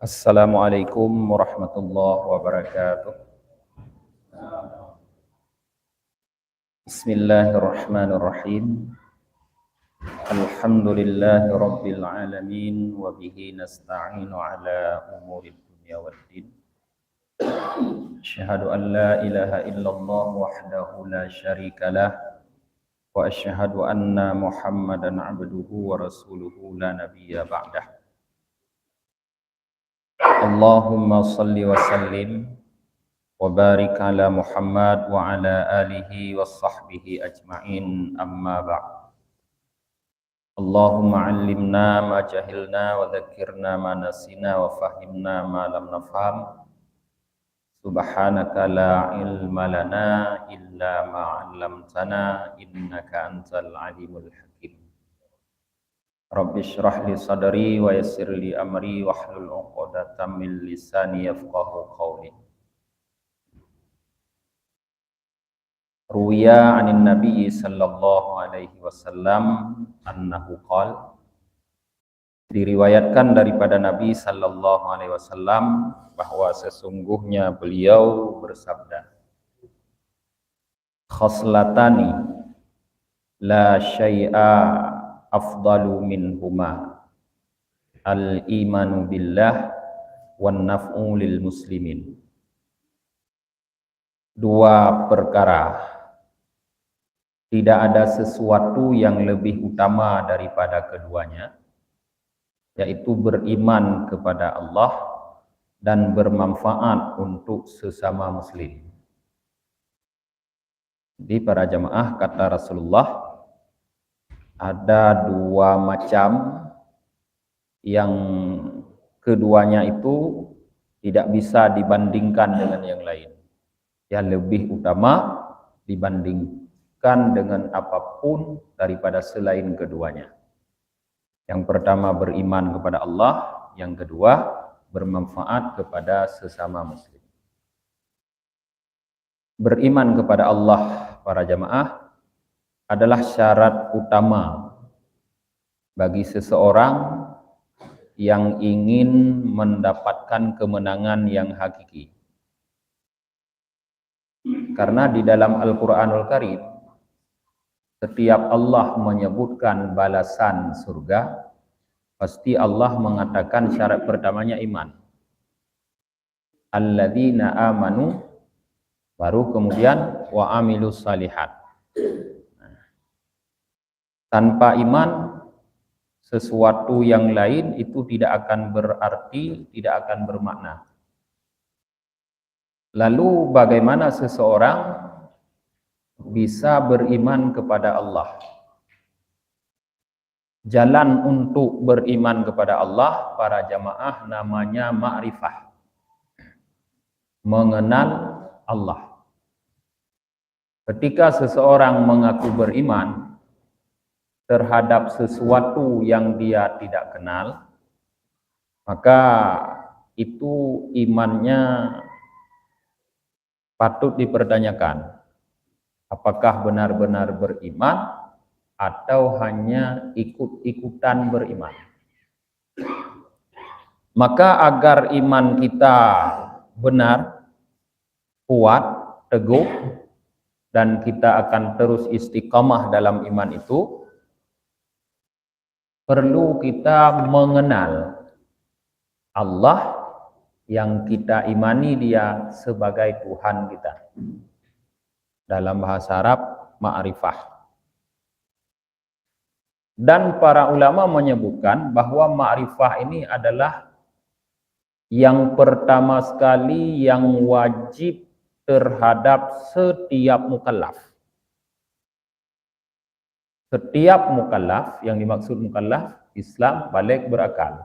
Assalamualaikum warahmatullahi wabarakatuh. Bismillahirrahmanirrahim. Alhamdulillahi rabbil alamin wa bihi nasta'inu ala umuri dunya waddin. Asyhadu an la ilaha illallah wahdahu la syarika lah wa asyhadu anna Muhammadan abduhu wa rasuluhu la nabiyya ba'dah. Allahumma salli wa sallim wa barik ala Muhammad wa ala alihi wa sahbihi ajma'in, amma ba'd. Allahumma 'allimna ma jahilna wa dhakkirna ma nasina wa fahimna ma lam nafham. Subhanaka la ilma lana illa ma 'allamtana innaka antal alimul hakim. Rabbi shrah li sadri wa yassir li amri wahlul 'uqdatam min lisani yafqahu qawli. Ruwiya anin Nabi sallallahu alaihi wasallam annahu qala, diriwayatkan daripada Nabi sallallahu alaihi wasallam bahwa sesungguhnya beliau bersabda, khoslatani la syai'a afdalu minhuma al-imanu billah wan naf'u lil muslimin. Dua perkara, tidak ada sesuatu yang lebih utama daripada keduanya, yaitu beriman kepada Allah dan bermanfaat untuk sesama muslim. Jadi para jamaah, kata Rasulullah, ada dua macam yang keduanya itu tidak bisa dibandingkan dengan yang lain, yang lebih utama dibandingkan dengan apapun daripada selain keduanya. Yang pertama beriman kepada Allah, yang kedua bermanfaat kepada sesama muslim. Beriman kepada Allah, para jamaah, adalah syarat utama bagi seseorang yang ingin mendapatkan kemenangan yang hakiki. Karena di dalam Al-Quranul Karim, setiap Allah menyebutkan balasan surga, pasti Allah mengatakan syarat pertamanya iman. Alladzina amanu, baru kemudian wa amilus salihat. Tanpa iman, sesuatu yang lain itu tidak akan berarti, tidak akan bermakna. Lalu bagaimana seseorang bisa beriman kepada Allah? Jalan untuk beriman kepada Allah, para jamaah, namanya ma'rifah. Mengenal Allah. Ketika seseorang mengaku beriman terhadap sesuatu yang dia tidak kenal, maka itu imannya patut dipertanyakan. Apakah benar-benar beriman atau hanya ikut-ikutan beriman? Maka agar iman kita benar, kuat, teguh, dan kita akan terus istiqamah dalam iman itu, perlu kita mengenal Allah yang kita imani dia sebagai Tuhan kita. Dalam bahasa Arab, ma'rifah. Dan para ulama menyebutkan bahwa ma'rifah ini adalah yang pertama sekali yang wajib terhadap setiap mukallaf. Setiap mukallaf, yang dimaksud mukallaf, Islam, baligh, berakal.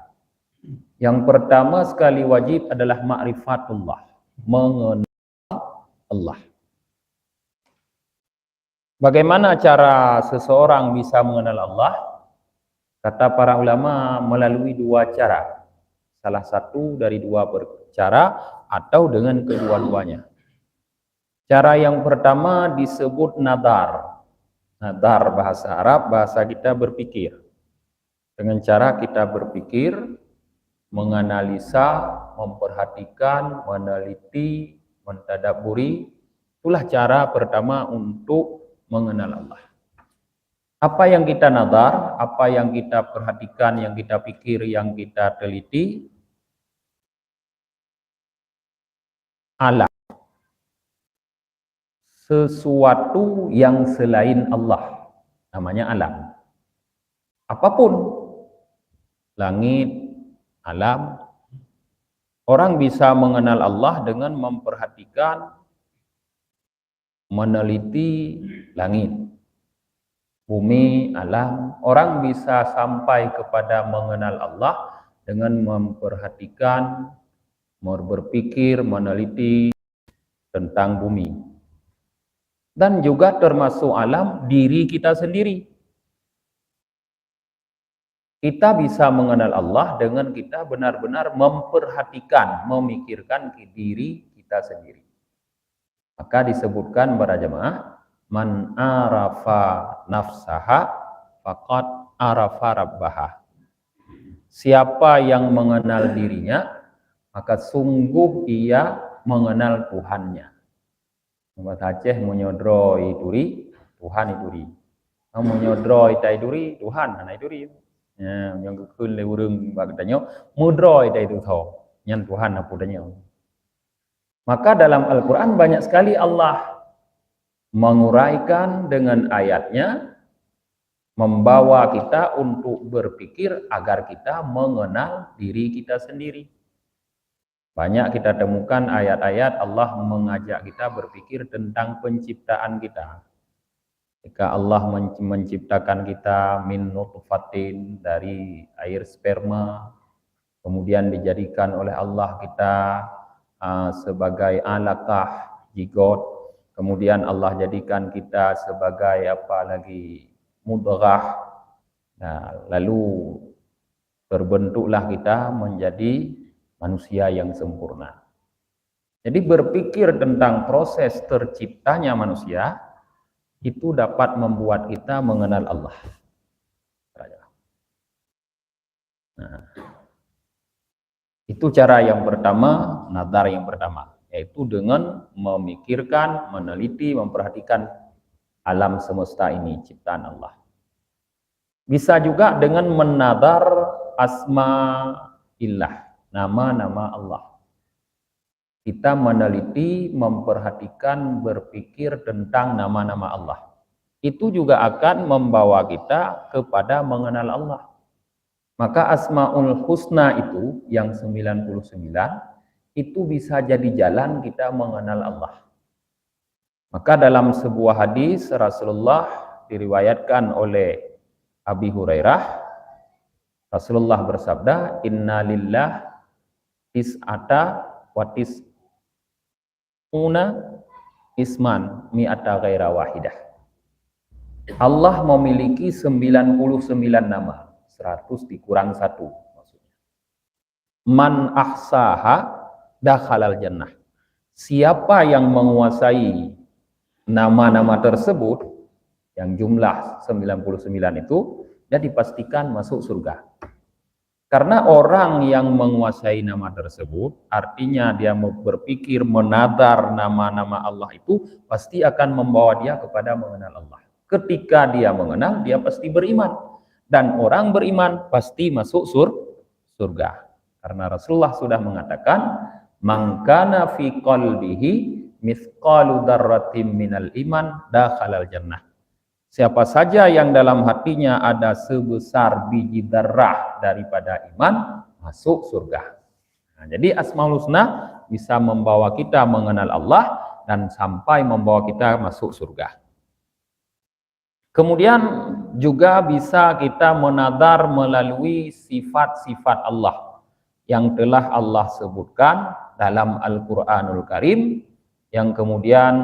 Yang pertama sekali wajib adalah ma'rifatullah, mengenal Allah. Bagaimana cara seseorang bisa mengenal Allah? Kata para ulama, melalui dua cara. Salah satu dari dua cara atau dengan kedua-duanya. Cara yang pertama disebut nadar. Nadar bahasa Arab, bahasa kita berpikir. Dengan cara kita berpikir menganalisa, memperhatikan, meneliti, mentadabburi. Itulah cara pertama untuk mengenal Allah. Apa yang kita nazar, apa yang kita perhatikan, yang kita pikir, yang kita teliti, alam. Sesuatu yang selain Allah, namanya alam. Apapun, langit, alam. Orang bisa mengenal Allah dengan memperhatikan, meneliti langit, bumi, alam. Orang bisa sampai kepada mengenal Allah dengan memperhatikan, berpikir, meneliti tentang bumi. Dan juga termasuk alam diri kita sendiri. Kita bisa mengenal Allah dengan kita benar-benar memperhatikan, memikirkan diri kita sendiri. Maka disebutkan para jemaah, man arafa nafsaha faqad arafa rabbaha. Siapa yang mengenal dirinya, maka sungguh ia mengenal Tuhannya. Membuat Aceh menyodroi duri, Tuhan iduri. Menyodroi tai duri, Tuhan anak iduri. Ya, yang kekun le urung bagdanya, mudroi tai itu tho, nyan Tuhan apudanya. Maka dalam Al-Quran banyak sekali Allah menguraikan dengan ayatnya, membawa kita untuk berpikir agar kita mengenal diri kita sendiri. Banyak kita temukan ayat-ayat Allah mengajak kita berpikir tentang penciptaan kita. Jika Allah menciptakan kita min nutfatin, dari air sperma, kemudian dijadikan oleh Allah kita sebagai alaqah, jigot, kemudian Allah jadikan kita sebagai apa lagi, mudghah. Nah, lalu terbentuklah kita menjadi manusia yang sempurna. Jadi berpikir tentang proses terciptanya manusia itu dapat membuat kita mengenal Allah. Nah, itu cara yang pertama, nazar yang pertama, yaitu dengan memikirkan, meneliti, memperhatikan alam semesta ini, ciptaan Allah. Bisa juga dengan menazar asma'illah, nama-nama Allah. Kita meneliti, memperhatikan, berpikir tentang nama-nama Allah. Itu juga akan membawa kita kepada mengenal Allah. Maka Asmaul Husna itu yang 99 itu bisa jadi jalan kita mengenal Allah. Maka dalam sebuah hadis Rasulullah diriwayatkan oleh Abi Hurairah, Rasulullah bersabda, "Inna lillah tis'ata wa tis'una isman mi'ata ghaira wahidah." Allah memiliki 99 nama. 100 dikurang 1 maksudnya. Man ahsaha dakhalal jannah. Siapa yang menguasai nama-nama tersebut yang jumlah 99 itu, dia dipastikan masuk surga. Karena orang yang menguasai nama tersebut, artinya dia berpikir, menadar nama-nama Allah itu, pasti akan membawa dia kepada mengenal Allah. Ketika dia mengenal, dia pasti beriman. Dan orang beriman pasti masuk surga. Karena Rasulullah sudah mengatakan, "Man kana fi qalbihi mithqalu dzarratin minal iman dakhalal jannah." Siapa saja yang dalam hatinya ada sebesar biji darah daripada iman, masuk surga. Nah, jadi Asmaul Husna bisa membawa kita mengenal Allah dan sampai membawa kita masuk surga. Kemudian juga bisa kita menadar melalui sifat-sifat Allah yang telah Allah sebutkan dalam Al-Quranul Karim, yang kemudian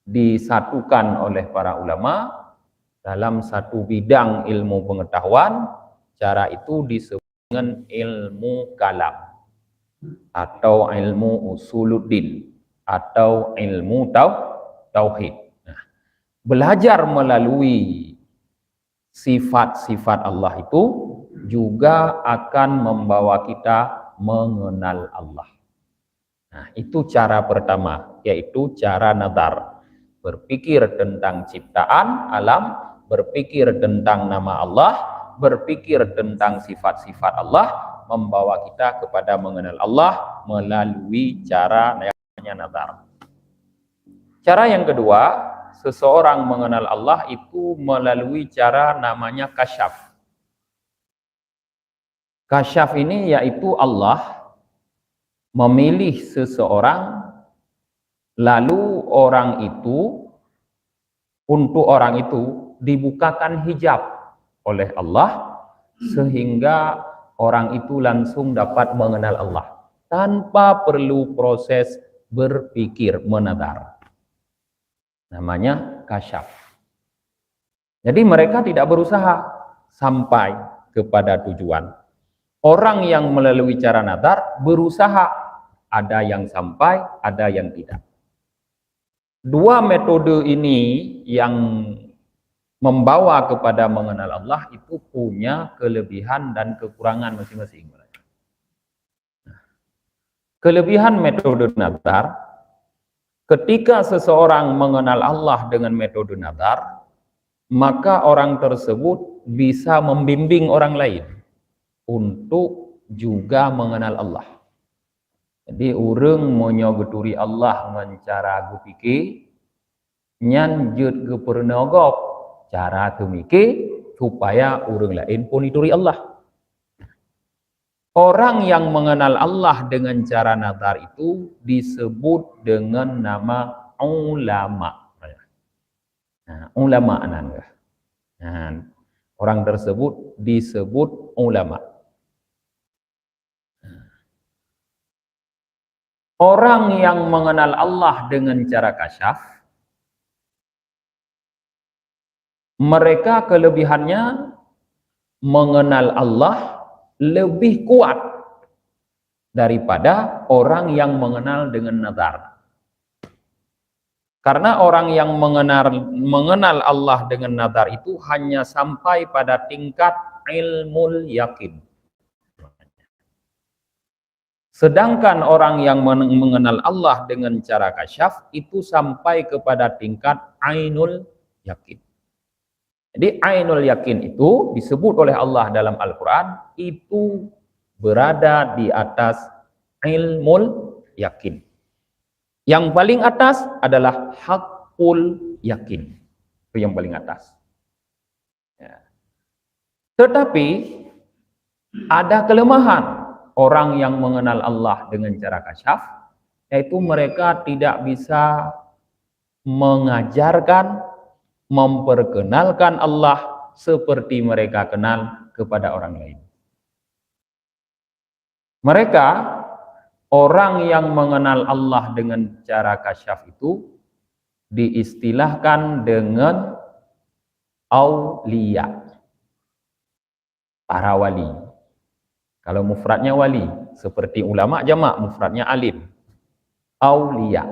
disatukan oleh para ulama dalam satu bidang ilmu pengetahuan. Cara itu disebut dengan ilmu kalam atau ilmu usuluddin atau ilmu tauhid. Belajar melalui sifat-sifat Allah itu juga akan membawa kita mengenal Allah. Nah, itu cara pertama, yaitu cara nazar. Berpikir tentang ciptaan alam, berpikir tentang nama Allah, berpikir tentang sifat-sifat Allah, membawa kita kepada mengenal Allah melalui cara namanya nazar. Cara yang kedua, seseorang mengenal Allah itu melalui cara namanya kasyaf. Kasyaf ini yaitu Allah memilih seseorang, lalu untuk orang itu dibukakan hijab oleh Allah, sehingga orang itu langsung dapat mengenal Allah tanpa perlu proses berpikir menadar. Namanya kasyaf. Jadi mereka tidak berusaha sampai kepada tujuan. Orang yang melalui cara nadar berusaha, ada yang sampai, ada yang tidak. Dua metode ini yang membawa kepada mengenal Allah itu punya kelebihan dan kekurangan masing-masing. Kelebihan metode nadar, ketika seseorang mengenal Allah dengan metode nadar, maka orang tersebut bisa membimbing orang lain untuk juga mengenal Allah. Jadi orang menyogeturi Allah dengan cara gupike, nyanjut gepernogok cara tumike supaya orang lain pun ituri Allah. Orang yang mengenal Allah dengan cara nazar itu disebut dengan nama ulama. Nah, ulama nangga. Nah, orang tersebut disebut ulama. Orang yang mengenal Allah dengan cara kasyaf, mereka kelebihannya mengenal Allah lebih kuat daripada orang yang mengenal dengan nazar. Karena orang yang mengenal Allah dengan nazar itu hanya sampai pada tingkat ilmul yakin. Sedangkan orang yang mengenal Allah dengan cara kasyaf itu sampai kepada tingkat ainul yakin. Jadi ainul yakin itu disebut oleh Allah dalam Al-Quran itu berada di atas ilmul yakin. Yang paling atas adalah hakul yakin. Itu yang paling atas. Ya. Tetapi ada kelemahan orang yang mengenal Allah dengan cara kasyaf, yaitu mereka tidak bisa mengajarkan, memperkenalkan Allah seperti mereka kenal kepada orang lain. Mereka, orang yang mengenal Allah dengan cara kasyaf itu diistilahkan dengan aulia, para wali. Kalau mufradnya wali, seperti ulama jamak, mufradnya alim. Aulia.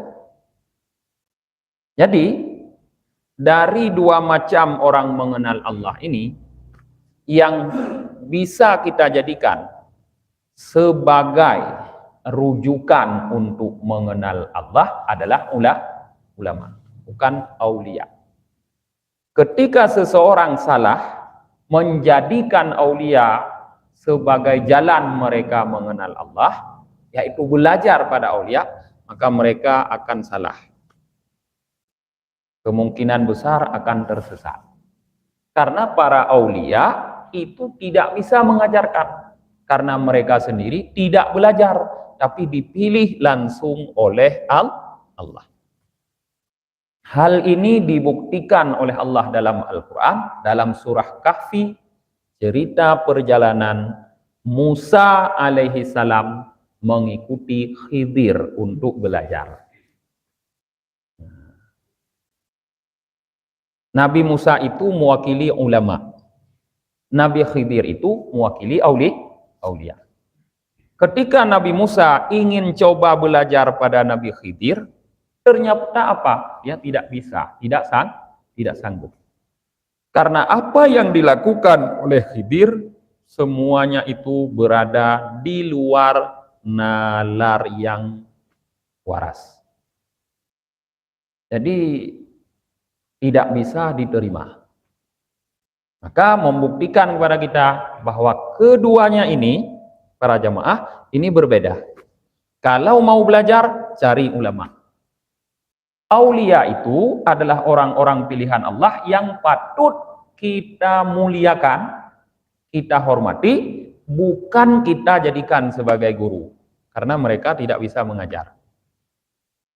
Jadi, dari dua macam orang mengenal Allah ini, yang bisa kita jadikan sebagai rujukan untuk mengenal Allah adalah ulama, bukan aulia. Ketika seseorang salah menjadikan aulia sebagai jalan mereka mengenal Allah, yaitu belajar pada aulia, maka mereka akan salah. Kemungkinan besar akan tersesat. Karena para aulia itu tidak bisa mengajarkan. Karena mereka sendiri tidak belajar, tapi dipilih langsung oleh Allah. Hal ini dibuktikan oleh Allah dalam Al-Quran, dalam surah Kahfi, cerita perjalanan Musa alaihi salam mengikuti Khidir untuk belajar. Nabi Musa itu mewakili ulama. Nabi Khidir itu mewakili aulia. Ketika Nabi Musa ingin coba belajar pada Nabi Khidir, ternyata apa? Dia tidak bisa, tidak sanggup. Karena apa yang dilakukan oleh Khidir semuanya itu berada di luar nalar yang waras. Jadi tidak bisa diterima. Maka membuktikan kepada kita bahwa keduanya ini, para jamaah, ini berbeda. Kalau mau belajar, cari ulama. Aulia itu adalah orang-orang pilihan Allah yang patut kita muliakan, kita hormati, bukan kita jadikan sebagai guru. Karena mereka tidak bisa mengajar.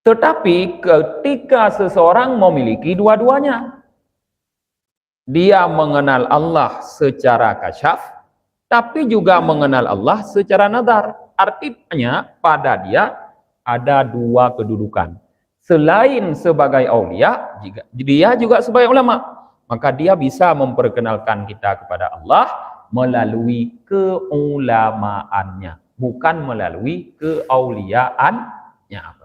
Tetapi ketika seseorang memiliki dua-duanya, dia mengenal Allah secara kasyaf, tapi juga mengenal Allah secara nazar. Artinya pada dia ada dua kedudukan. Selain sebagai aulia, dia juga sebagai ulama. Maka dia bisa memperkenalkan kita kepada Allah melalui keulamaannya, bukan melalui keauliaannya.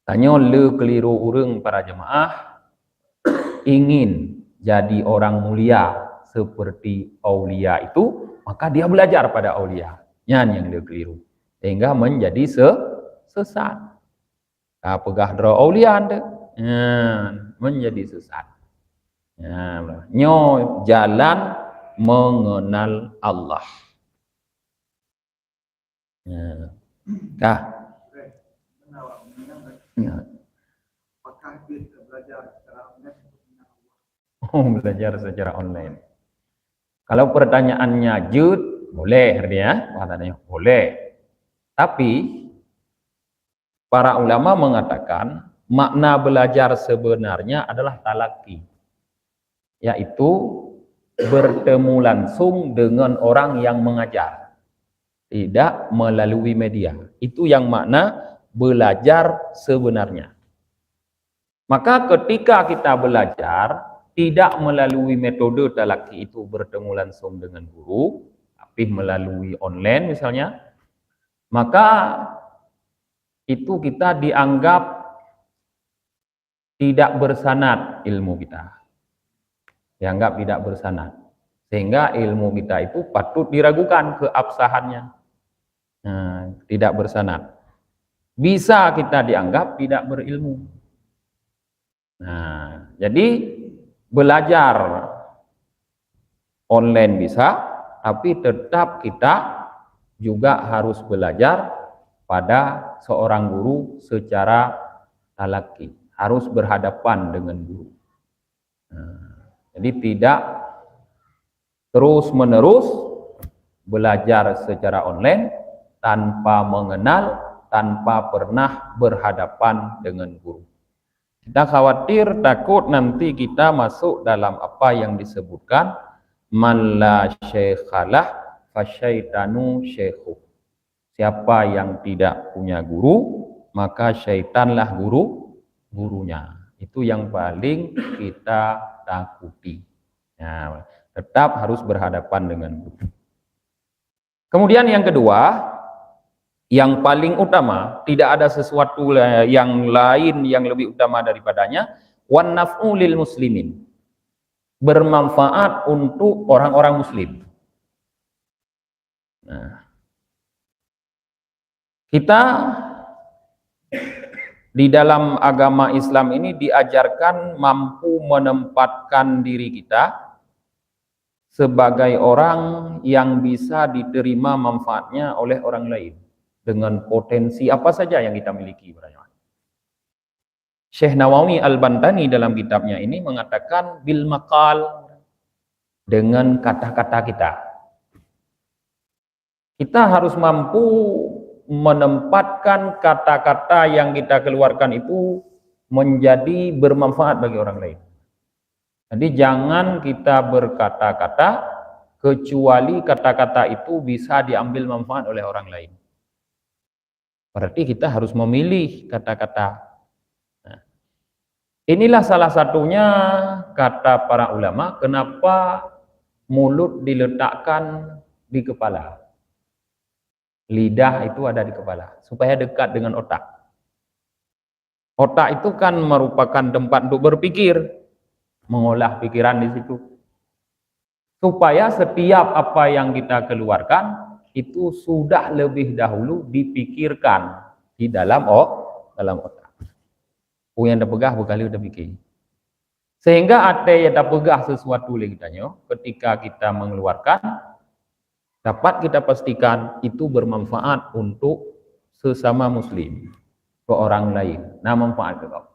Tanya le keliru urang para jemaah, ingin jadi orang mulia seperti aulia itu, maka dia belajar pada aulia. Yang dia keliru. Sehingga menjadi sesat. Pegah dra aulia anda, menjadi sesat. Nyo jalan mengenal Allah. Apakah kita belajar secara online? Belajar secara online. Kalau pertanyaannya jud, boleh artinya, katanya boleh. Tapi para ulama mengatakan makna belajar sebenarnya adalah talaki, yaitu bertemu langsung dengan orang yang mengajar, tidak melalui media. Itu yang makna belajar sebenarnya. Maka ketika kita belajar tidak melalui metode talaki itu bertemu langsung dengan guru, tapi melalui online misalnya, maka itu kita dianggap tidak bersanad ilmu kita. Dianggap tidak bersanad. Sehingga ilmu kita itu patut diragukan keabsahannya. Tidak bersanad. Bisa kita dianggap tidak berilmu. Jadi belajar online bisa, tapi tetap kita juga harus belajar pada seorang guru secara talaki, harus berhadapan dengan guru. Jadi tidak terus-menerus belajar secara online tanpa mengenal, tanpa pernah berhadapan dengan guru. Kita khawatir, takut nanti kita masuk dalam apa yang disebutkan man la syekhalah fasyaitanu syekhuh. Siapa yang tidak punya guru, maka syaitanlah gurunya. Itu yang paling kita takuti. Tetap harus berhadapan dengan guru. Kemudian yang kedua, yang paling utama, tidak ada sesuatu yang lain yang lebih utama daripadanya, wan naf'u lil muslimin. Bermanfaat untuk orang-orang muslim. Kita di dalam agama Islam ini diajarkan mampu menempatkan diri kita sebagai orang yang bisa diterima manfaatnya oleh orang lain dengan potensi apa saja yang kita miliki. Syekh Nawawi Al-Bantani dalam kitabnya ini mengatakan bil maqal, dengan kata-kata kita. Kita harus mampu menempatkan kata-kata yang kita keluarkan itu menjadi bermanfaat bagi orang lain. Jadi jangan kita berkata-kata kecuali kata-kata itu bisa diambil manfaat oleh orang lain. Berarti kita harus memilih kata-kata. Inilah salah satunya kata para ulama, kenapa mulut diletakkan di kepala. Lidah itu ada di kepala, supaya dekat dengan otak. Otak itu kan merupakan tempat untuk berpikir, mengolah pikiran di situ. supaya setiap apa yang kita keluarkan itu sudah lebih dahulu dipikirkan di dalam otak. Yang dah pegah berkali udah pikir. Sehingga ada yang dah pegah sesuatu lagi tanya, ketika kita mengeluarkan, dapat kita pastikan itu bermanfaat untuk sesama muslim, ke orang lain. Nah, manfaat ke kau.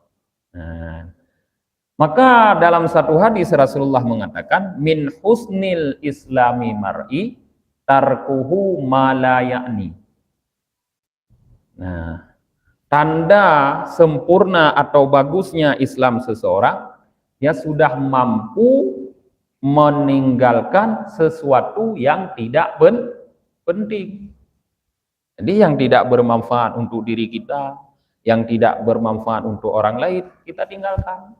Nah, maka dalam satu hadis Rasulullah mengatakan, min husnil islami mar'i tarkuhu ma la ya'ni. Nah, tanda sempurna atau bagusnya Islam seseorang, dia sudah mampu meninggalkan sesuatu yang tidak penting. Jadi yang tidak bermanfaat untuk diri kita, yang tidak bermanfaat untuk orang lain, kita tinggalkan.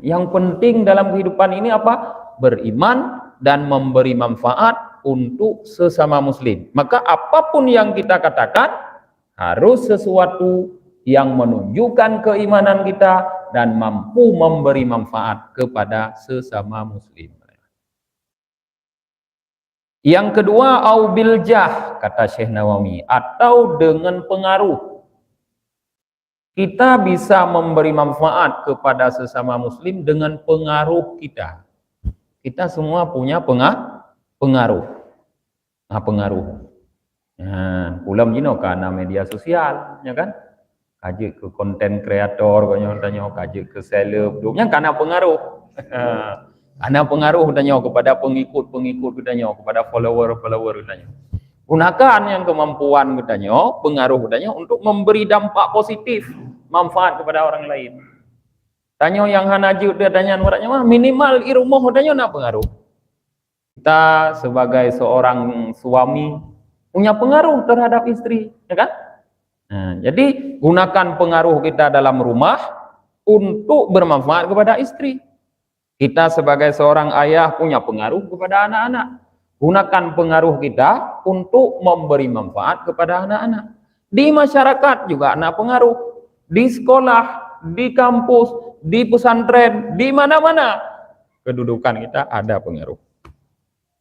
Yang penting dalam kehidupan ini apa? Beriman dan memberi manfaat untuk sesama muslim. Maka apapun yang kita katakan harus sesuatu yang menunjukkan keimanan kita dan mampu memberi manfaat kepada sesama muslim. Yang kedua, au biljah, kata Syekh Nawawi, atau dengan pengaruh. Kita bisa memberi manfaat kepada sesama muslim dengan pengaruh kita. Kita semua punya pengaruh. Nah, pengaruh. Nah, pulang jino karena media sosial, ya kan? Kaji ke konten kreator, tanya kaji ke seleb, duknya karena pengaruh. Karena pengaruh tanya kepada pengikut tanya kepada follower tanya. Gunakan yang kemampuan tanya, pengaruh tanya untuk memberi dampak positif, manfaat kepada orang lain. Tanya yang hanaju dia tanya mah minimal irumuh tanya nak pengaruh. Kita sebagai seorang suami punya pengaruh terhadap istri, ya kan? Nah, jadi gunakan pengaruh kita dalam rumah untuk bermanfaat kepada istri. Kita sebagai seorang ayah punya pengaruh kepada anak-anak. Gunakan pengaruh kita untuk memberi manfaat kepada anak-anak. Di masyarakat juga ada pengaruh. Di sekolah, di kampus, di pesantren, di mana-mana kedudukan kita ada pengaruh.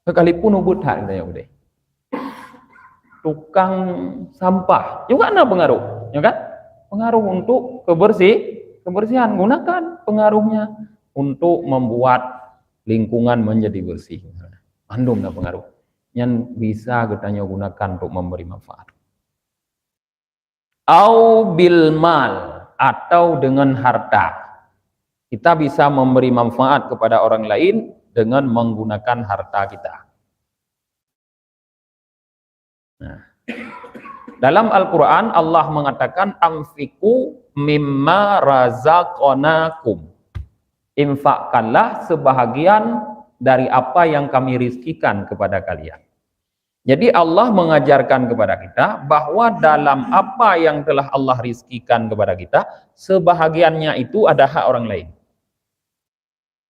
Sekalipun ubud hak kita udah. Tukang sampah juga ada pengaruh, ya kan? Pengaruh untuk kebersihan. Gunakan pengaruhnya untuk membuat lingkungan menjadi bersih. Andung pengaruh yang bisa kita gunakan untuk memberi manfaat. Au bil mal, atau dengan harta. Kita bisa memberi manfaat kepada orang lain dengan menggunakan harta kita. Nah, dalam Al-Quran Allah mengatakan amfiku mimma razaqnakum. Infakkanlah sebahagian dari apa yang kami rizkikan kepada kalian. Jadi Allah mengajarkan kepada kita bahwa dalam apa yang telah Allah rizkikan kepada kita, sebahagiannya itu ada hak orang lain.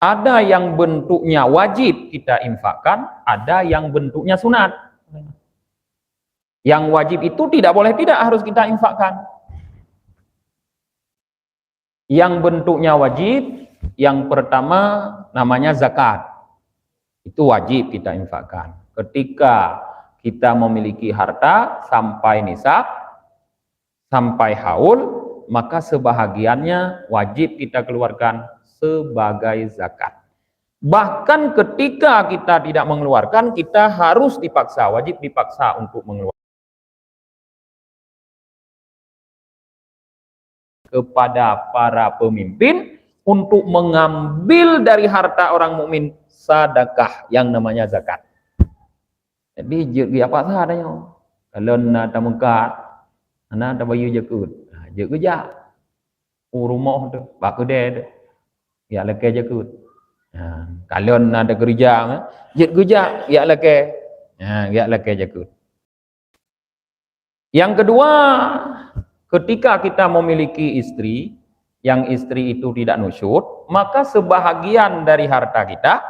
Ada yang bentuknya wajib kita infakkan, ada yang bentuknya sunat. Yang wajib itu tidak boleh tidak harus kita infakkan. Yang bentuknya wajib, yang pertama namanya zakat. Itu wajib kita infakkan. Ketika kita memiliki harta sampai nisab, sampai haul, maka sebahagiannya wajib kita keluarkan sebagai zakat. Bahkan ketika kita tidak mengeluarkan, kita harus dipaksa, wajib dipaksa untuk mengeluarkan. Kepada para pemimpin untuk mengambil dari harta orang mukmin sedekah yang namanya zakat. Jadi dia apa sah adanya. Kalau nak tamukat, anak tak bayu jakut. Je kerja. Rumah tu, bak kedai tu. Ya leke jakut. Kalau nak ada kerja, je kerja, ya leke. Ya leke jakut. Yang kedua, ketika kita memiliki istri, yang istri itu tidak nusyud, maka sebahagian dari harta kita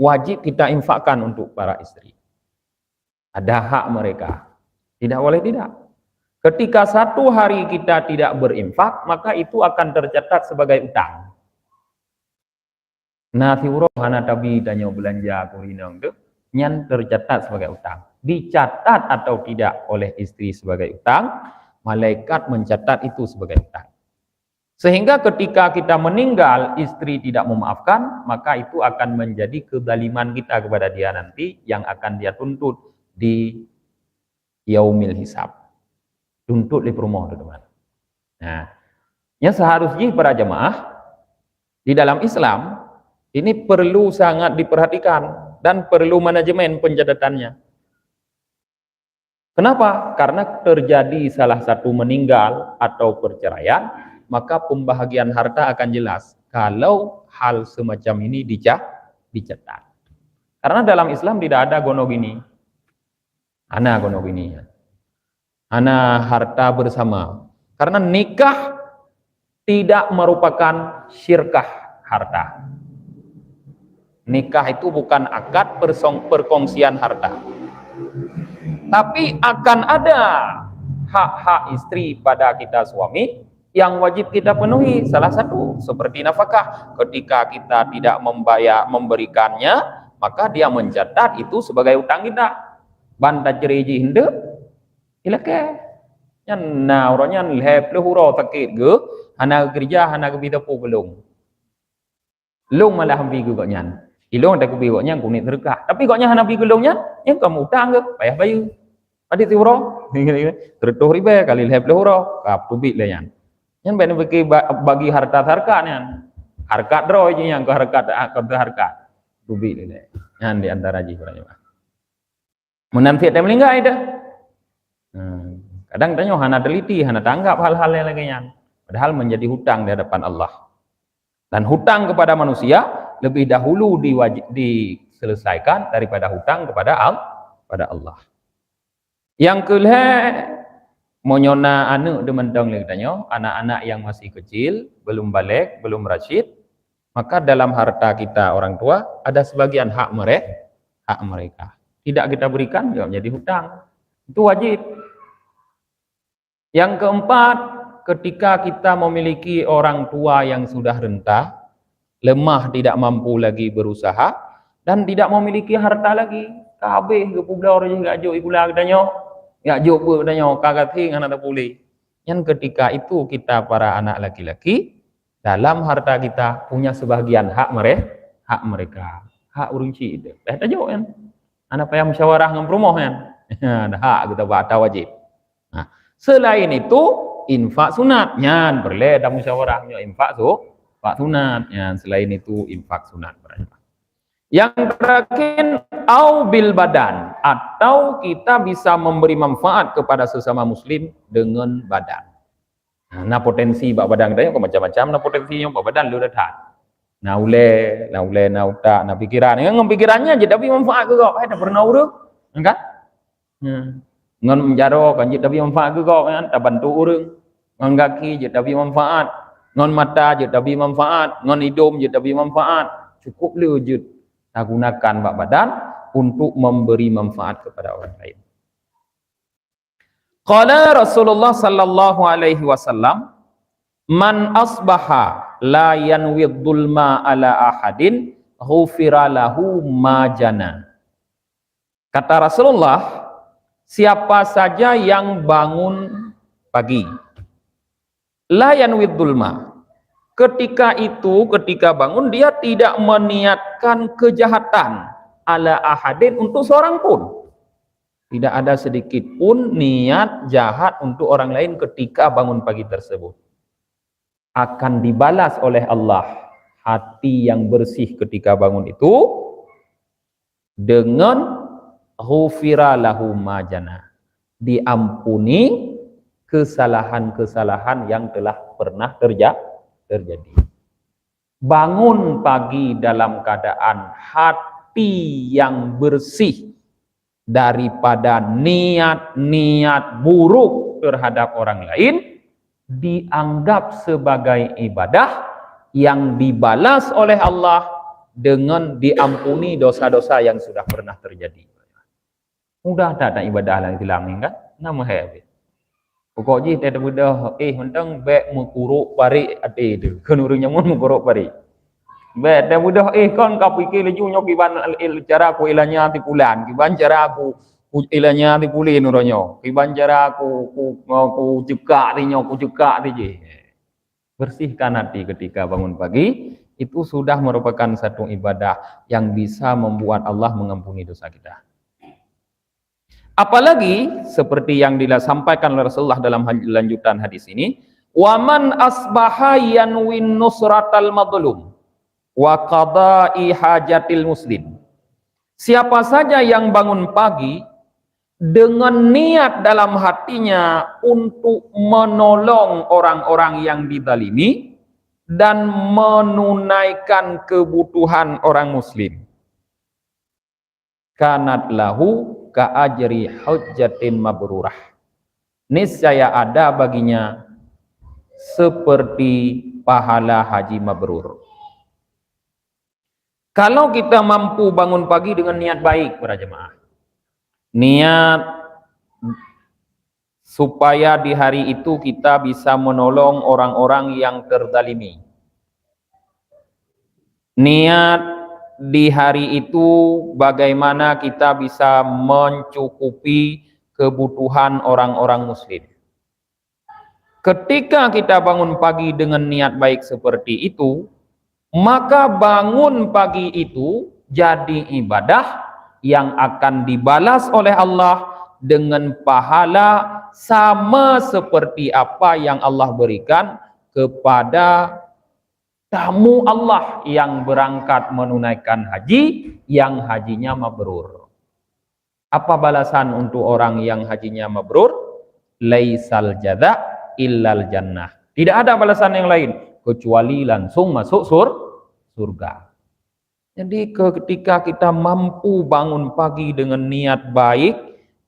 wajib kita infakkan untuk para istri. Ada hak mereka. Tidak boleh tidak. Ketika satu hari kita tidak berinfak, maka itu akan tercatat sebagai utang. Na fiuro hana tabi danyo belanja kurinong tu nyan tercatat sebagai utang. Dicatat atau tidak oleh istri sebagai utang, malaikat mencatat itu sebagai utang. Sehingga ketika kita meninggal, istri tidak memaafkan, maka itu akan menjadi kezaliman kita kepada dia nanti yang akan dia tuntut di yaumil hisab. Tuntut di perumahan, teman-teman. Nah, yang seharusnya para jemaah di dalam Islam ini perlu sangat diperhatikan dan perlu manajemen pencatatannya. Kenapa? Karena terjadi salah satu meninggal atau perceraian, maka pembahagian harta akan jelas kalau hal semacam ini dicatat. Karena dalam Islam tidak ada gono gini. Ana gono gini. Ana harta bersama. Karena nikah tidak merupakan syirkah harta. Nikah itu bukan akad perkongsian harta. Tapi akan ada hak-hak istri pada kita suami yang wajib kita penuhi. Salah satu seperti nafkah. Ketika kita tidak memberikannya, maka dia mencatat itu sebagai utang kita. Banta cereji hinde ilake. Yan na orangnya lep lehuro sakit ge, hana kerja hana kebita pu belum. Long malah hampi ge koknya. Ilong tak kebi koknya kunit terkah. Tapi koknya hana pi gelongnya, yang kamu utang ge, payah bayu. Adi tiuro, tertuh ribe kali lep lehuro, kap tubik le yan. Yang ben bagi harta nyan. Harkat dro yang ke harkat. Tubik le. Yan di antara ji kurangnya. Menanti ada melinggai dah. Kadang tanya hana teliti, hana tanggap hal-hal yang lainnya. Padahal menjadi hutang di hadapan Allah. Dan hutang kepada manusia lebih dahulu diselesaikan daripada hutang kepada Allah. Yang kedua, monyona anak dementong lagi tanya, anak-anak yang masih kecil, belum balik, belum rasyid, maka dalam harta kita orang tua ada sebagian hak mereka. Tidak kita berikan, juga menjadi hutang. Itu wajib. Yang keempat, ketika kita memiliki orang tua yang sudah renta, lemah, tidak mampu lagi berusaha, dan tidak memiliki harta lagi, kabeh ke pulau orang gak jauh ibulah katanya, gak jauh pun katanya, kagak ting anak pulih. Yang ketika itu kita para anak laki-laki, dalam harta kita punya sebagian hak mereka, hak urunci itu. Dah jauh kan? Anak payah musyawarah dengan perumahan kan? Ada hak kita baca wajib. Nah, selain itu infak sunat, nyan boleh ada musyawarahnya infak sunat, nyan selain itu infak sunat. Yang terakhir au bil badan, atau kita bisa memberi manfaat kepada sesama muslim dengan badan. Nah, potensi bak badan kita macam-macam, nah potensinya bak badan lu dah. Naule, nauta, na pikiran. Ngan pikirannya je tapi manfaat ke kau? Dah pernah urang, kan? Ngan menjaro kan je tapi manfaat ke kau kan? Tak bantu urang. Ngan kaki je tapi manfaat. Ngan mata je tapi manfaat. Ngan hidung je tapi manfaat. Cukup le je tak gunakan bak badan untuk memberi manfaat kepada orang lain. Qala Rasulullah sallallahu alaihi wasallam, man asbaha la yanwid dhulma ala ahadin ghufira lahu ma jana. Kata Rasulullah, siapa saja yang bangun pagi la yanwid dhulma, ketika bangun dia tidak meniatkan kejahatan ala ahadin untuk seorang pun. Tidak ada sedikit pun niat jahat untuk orang lain ketika bangun pagi tersebut. Akan dibalas oleh Allah hati yang bersih ketika bangun itu dengan ghufira lahu majana, diampuni kesalahan-kesalahan yang telah pernah terjadi. Bangun pagi dalam keadaan hati yang bersih daripada niat-niat buruk terhadap orang lain, dianggap sebagai ibadah yang dibalas oleh Allah dengan diampuni dosa-dosa yang sudah pernah terjadi. Mudah tak ada ibadah yang hilang ni kan? Nama habis. Pokoknya tak ada mudah. Mentang baik mengkuruk pari ade tu. Kan urangnya mun mengkuruk pari. Dah mudah kon kau fikir laju nyok kiban cara aku ilanya ti pulan, kiban cara aku ilanya ti pulin uronyo, kiban cara aku cekak ti nyok, aku cekak ti je. Bersihkan hati ketika bangun pagi, itu sudah merupakan satu ibadah yang bisa membuat Allah mengampuni dosa kita. Apalagi seperti yang disampaikan oleh Rasulullah dalam lanjutan hadis ini, waman asbaha yanwin nusratal madlum wa qada'i hajatil muslim. Siapa saja yang bangun pagi dengan niat dalam hatinya untuk menolong orang-orang yang dizalimi dan menunaikan kebutuhan orang muslim, kanat lahu ka ajri hujjatin mabrurah, niscaya ada baginya seperti pahala haji mabrur. Kalau kita mampu bangun pagi dengan niat baik para jemaah, niat supaya di hari itu kita bisa menolong orang-orang yang terzalimi, niat di hari itu bagaimana kita bisa mencukupi kebutuhan orang-orang muslim. Ketika kita bangun pagi dengan niat baik seperti itu, maka bangun pagi itu jadi ibadah yang akan dibalas oleh Allah dengan pahala sama seperti apa yang Allah berikan kepada tamu Allah yang berangkat menunaikan haji, yang hajinya mabrur. Apa balasan untuk orang yang hajinya mabrur? Laisal jaza illal jannah. Tidak ada balasan yang lain kecuali langsung masuk surga. Jadi ketika kita mampu bangun pagi dengan niat baik,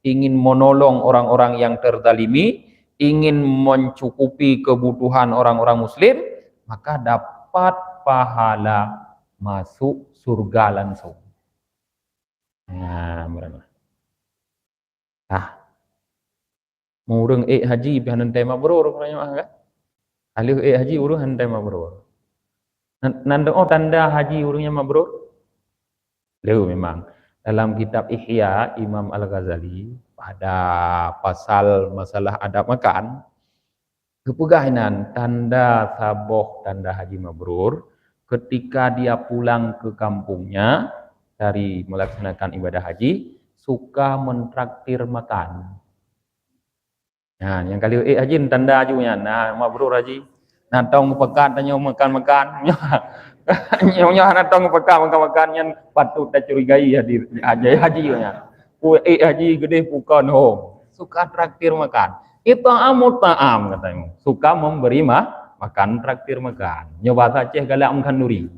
ingin menolong orang-orang yang terzalimi, ingin mencukupi kebutuhan orang-orang muslim, maka dapat pahala masuk surga langsung. Nah, murung haji bihanan tema mabrur orangnya kan? Alih haji urung hantai mabrur. Nanda tanda haji urungnya mabrur? Leu memang. Dalam kitab Ihya Imam Al-Ghazali pada pasal masalah adab makan, kepegahinan tanda saboh tanda haji mabrur ketika dia pulang ke kampungnya dari melaksanakan ibadah haji, suka mentraktir makan. Nah, yang kali haji tanda ajunya, nah mabrur haji. Natong pekan tanya makan-makan. Nyonya natong pekan makan-makan yang patut tak curigai haji nya. Haji gede bukan ho. Suka traktir makan. Itu amut ta'am katanya. Suka memberi makan, traktir makan. Nyoba saja galak mengkanduri.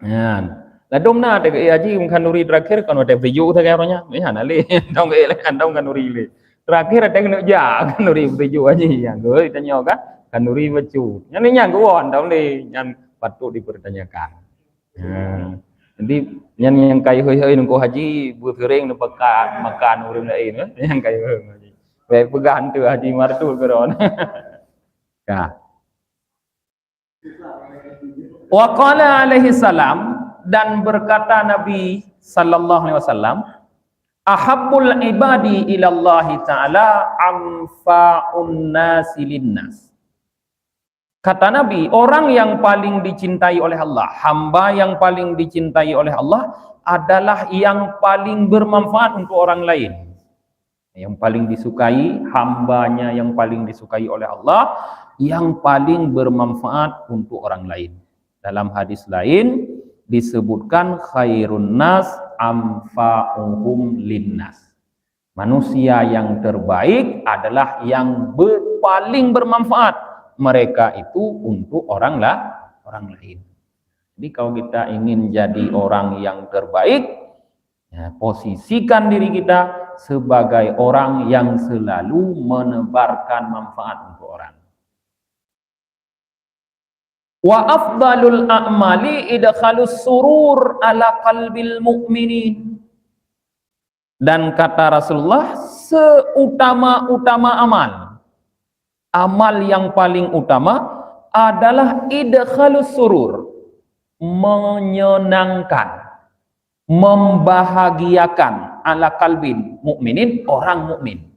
Nah, ladom na te haji mengkanduri terakhir kan ada video ta kayaknya. Ya nale dong andong kanduri le. Terakhir ada kena ja kanduri video haji yang gue tanya kan. Kanduri bacu, yang ini yang gawon, tahu ni yang patut dipertanyakan. Jadi yang kayu hei nunggu haji berkering nunggu makan orang lain, yang kayu haji. Baik pegang tu haji martul keron. Ya. Wa qala alaihi salam, dan berkata Nabi sallallahu alaihi wasallam, ahabbul ibadi ilallahi ta'ala anfa'un nasi linnas. Kata Nabi, orang yang paling dicintai oleh Allah, hamba yang paling dicintai oleh Allah adalah yang paling bermanfaat untuk orang lain. Yang paling disukai, hambanya yang paling disukai oleh Allah, yang paling bermanfaat untuk orang lain. Dalam hadis lain disebutkan khairun nas anfa'uhum linnas. Manusia yang terbaik adalah yang paling bermanfaat mereka itu untuk orang lain. Jadi kalau kita ingin jadi orang yang terbaik, ya, posisikan diri kita sebagai orang yang selalu menebarkan manfaat untuk orang. Wa afdalul a'mali idkhalus surur ala qalbil mu'minin. Dan kata Rasulullah, seutama-utama amal yang paling utama adalah idkhalus surur, menyenangkan, membahagiakan ala kalbin mukminin, orang mukmin.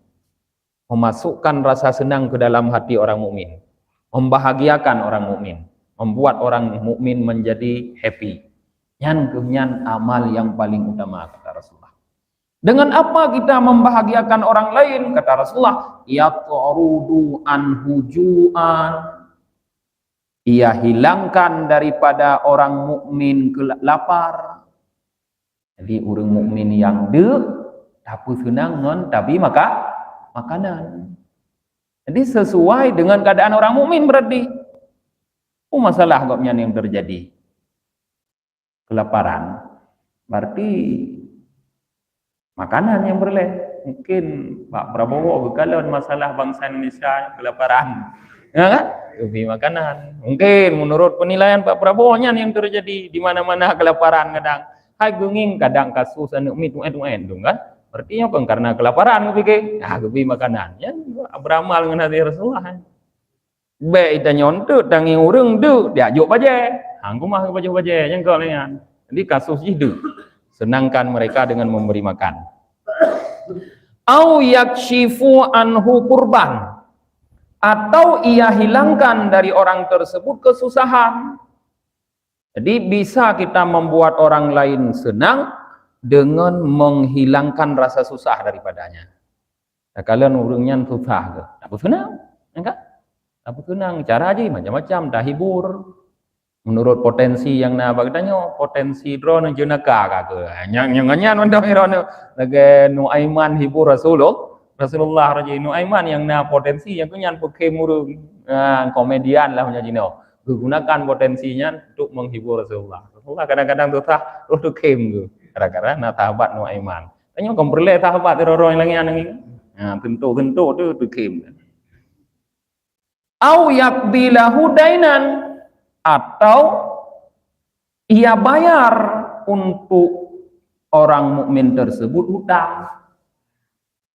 Memasukkan rasa senang ke dalam hati orang mukmin, membahagiakan orang mukmin, membuat orang mukmin menjadi happy. Yang amal yang paling utama, kata Rasulullah. Dengan apa kita membahagiakan orang lain? Kata Rasulullah, yatrudu anhujuan. Ia hilangkan daripada orang mukmin lapar. Jadi orang mukmin yang tapi senang non, tapi makanan. Jadi sesuai dengan keadaan orang mukmin berarti. Masalah agaknya yang terjadi. Kelaparan. Berarti makanan yang boleh. Mungkin Pak Prabowo berkalon masalah bangsa Indonesia kelaparan. Ya kan? Lebih makanan. Mungkin menurut penilaian Pak Prabowo yang terjadi di mana-mana kelaparan kadang. Hai gunging kadang kasus anu mit kan? Berarti apa? Karena kelaparan pikir. Lebih makanan. Ya beramal dengan hati Rasulullah. Baik kita nyontot tangi urang tu dia ajuk baje. Aku mah baje-baje yang kau lihat. Jadi kasus itu senangkan mereka dengan memberi makan. Au yakshifu anhu kurban, atau ia hilangkan dari orang tersebut kesusahan. Jadi bisa kita membuat orang lain senang dengan menghilangkan rasa susah daripadanya. Nah, kalian urangnya susah ke? Tak senang, enggak? Tak senang, cara aja macam-macam, dah hibur. Menurut potensi yang na bagdanya, potensi drone jenaka ke. Yang mendam drone lagi Nuaiman hibur Rasulullah raja Nuaiman yang na potensi yang kunyan pekem urung komedian lah menjadi no. Gunakan potensinya untuk menghibur Rasulullah. Rasulullah kadang-kadang susah untuk kem tu. Gara-gara na sahabat Nuaiman. Tanya kau berle sahabat orang yang lagi nah, tentu tu kem. Au yakbilahu dainan, atau ia bayar untuk orang mukmin tersebut hutang.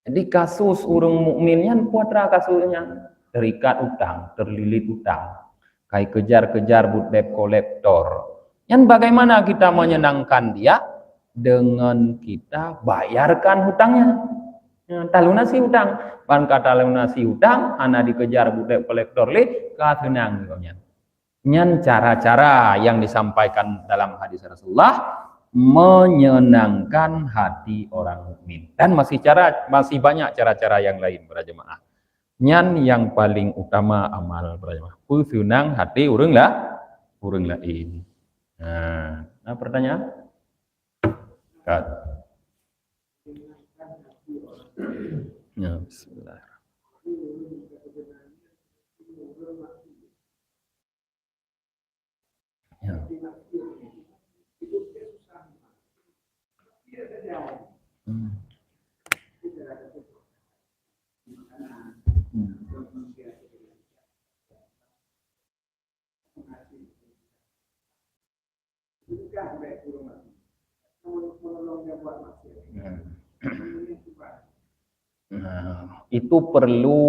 Jadi kasus orang mukminnya kuatra kasusnya terikat utang, terlilit utang, kayak kejar-kejar debt kolektor. Yang bagaimana kita menyenangkan dia? Dengan kita bayarkan hutangnya. Talunasi hutang, ban kata lunasi hutang, anak dikejar debt kolektor le, kasenang gitu. Nyan cara-cara yang disampaikan dalam hadis Rasulullah menyenangkan hati orang mukmin, dan masih banyak cara-cara yang lain para jemaah. Nyan yang paling utama amal para jemaah senang hati urang lain. Nah pertanyaan? Kat. Ya, bismillah. Ya. Itu perlu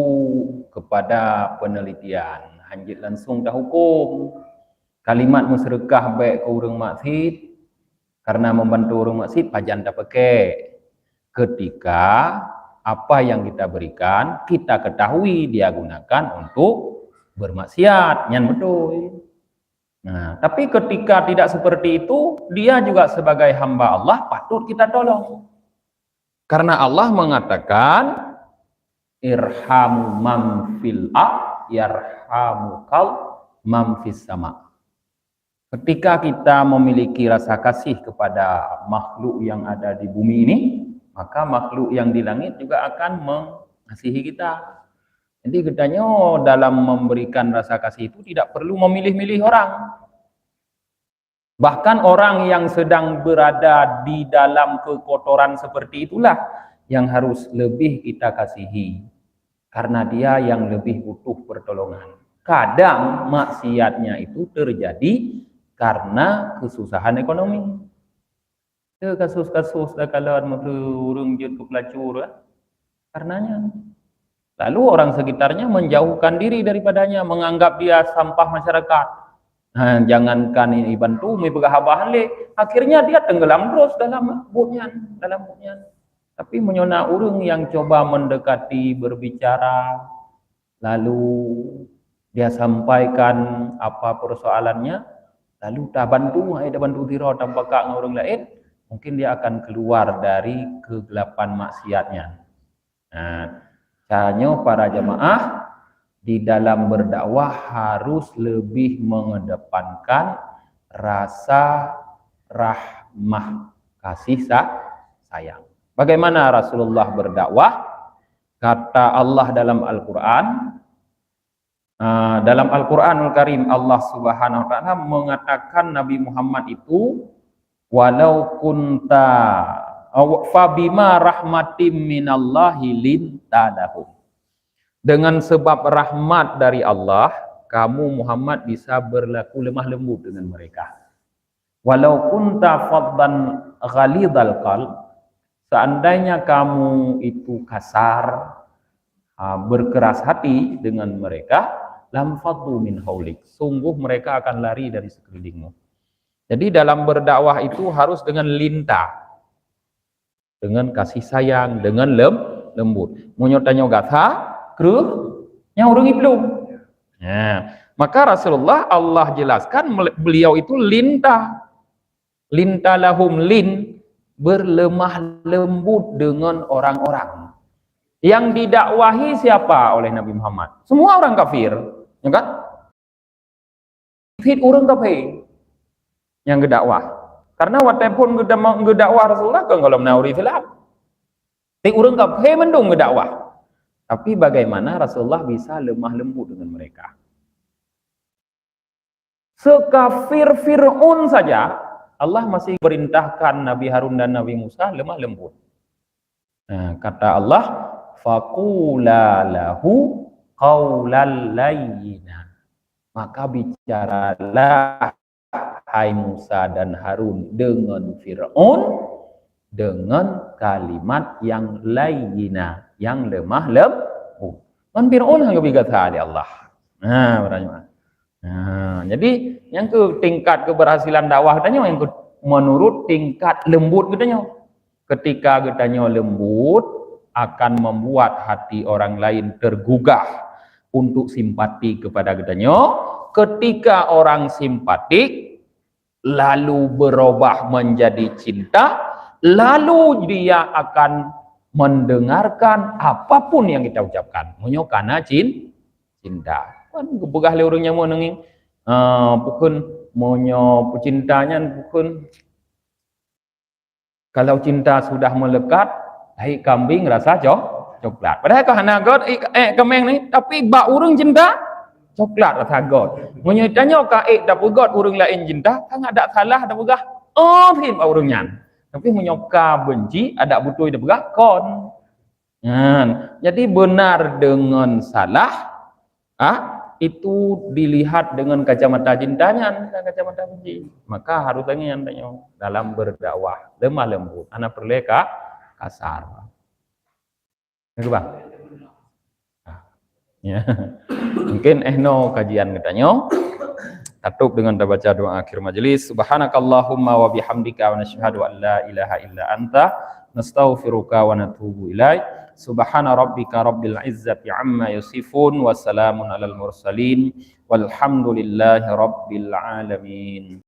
kepada penelitian. Hanjit langsung dah hukum. Kalimat musyrikah baik ke urang maksiat karena membantu urang maksiat pajan tak pakai. Ketika apa yang kita berikan kita ketahui dia gunakan untuk bermaksiat, nyan betul. Nah, tapi ketika tidak seperti itu, dia juga sebagai hamba Allah patut kita tolong. Karena Allah mengatakan irhamu man fil yarhamukal man fis sama. Ketika kita memiliki rasa kasih kepada makhluk yang ada di bumi ini, maka makhluk yang di langit juga akan mengasihi kita. Jadi katanya dalam memberikan rasa kasih itu tidak perlu memilih-milih orang. Bahkan orang yang sedang berada di dalam kekotoran seperti itulah yang harus lebih kita kasihi. Karena dia yang lebih butuh pertolongan. Kadang maksiatnya itu terjadi karena kesusahan ekonomi. Kasus-kasus kalau urang jut ke pelacur karenanya. Lalu orang sekitarnya menjauhkan diri daripadanya, menganggap dia sampah masyarakat. Jangankan ini bantu mi begahabahan le, akhirnya dia tenggelam terus dalam butnya. Tapi menyona orang yang coba mendekati, berbicara, lalu dia sampaikan apa persoalannya, lalu tak bantu, ada bantu tiro tanpa kak orang lain, mungkin dia akan keluar dari kegelapan maksiatnya. Nah, caranya para jamaah di dalam berdakwah harus lebih mengedepankan rasa rahmah, kasih sayang. Bagaimana Rasulullah berdakwah? Kata Allah dalam Al-Quran, dalam Al-Quranul Karim, Allah Subhanahu wa Ta'ala mengatakan Nabi Muhammad itu, walau kunta fabima rahmatim minallahi lintadahum. Dengan sebab rahmat dari Allah, kamu Muhammad bisa berlaku lemah lembut dengan mereka. Walau kunta faddan ghalidhal qalb, seandainya kamu itu kasar, berkeras hati dengan mereka, lam faddu min haulik, sungguh mereka akan lari dari sekelilingmu. Jadi dalam berdakwah itu harus dengan lintah, dengan kasih sayang, dengan lembut. Munyotanya gatha, kruh, nyaurungi belum. Nah, maka Rasulullah Allah jelaskan beliau itu lintah lahum, berlemah lembut dengan orang-orang. Yang didakwahi siapa oleh Nabi Muhammad? Semua orang kafir, ya kan? Fit orang kafir yang gedakwah. Karena walaupun gedakwah Rasulullah kan kalau menauri filap. Tik orang kafir mendung gedakwah. Tapi bagaimana Rasulullah bisa lemah lembut dengan mereka? Sekafir Fir'aun saja Allah masih perintahkan Nabi Harun dan Nabi Musa lemah lembut. Nah, kata Allah, faqula lahu qaulal layyina. Maka bicaralah hai Musa dan Harun dengan Fir'aun dengan kalimat yang layyina, yang lemah lembut. Man Fir'aun hangga bigata di Allah. Nah, berarti. Nah, jadi yang ke tingkat keberhasilan dakwah katanya yang menurut tingkat lembut katanya. Ketika katanya lembut akan membuat hati orang lain tergugah untuk simpati kepada katanya. Ketika orang simpatik lalu berubah menjadi cinta, lalu dia akan mendengarkan apapun yang kita ucapkan. Munyo karena cinta. Kan gebegah le urang nyamu nanging pukun monyo pecintanya pukun kalau cinta sudah melekat hai kambing rasa coklat. Padahal kau hana god kemeng ni tapi bak urang cinta coklat rasa god. Monyo tanya ka dak god urang lain cinta kan ada salah dak begah. Oh him urangnya. Tapi monyo ka benci ada butoi dak begah kon. Jadi benar dengan salah itu dilihat dengan kacamata cintanya, bukan kacamata benci. Maka harusnya yang dalam berdakwah lemah lembut, anak perleka kasar. Ngerti bang? Ya. Mungkin no kajian katanya. Tutup dengan baca doa akhir majelis. Subhanakallahumma wa bihamdika wa nasyhadu an la ilaha illa anta nastaghfiruka wa natubu ilaik. Subhana rabbika rabbil izzati amma yasifun wa salamun alal mursalin walhamdulillahi rabbil alamin.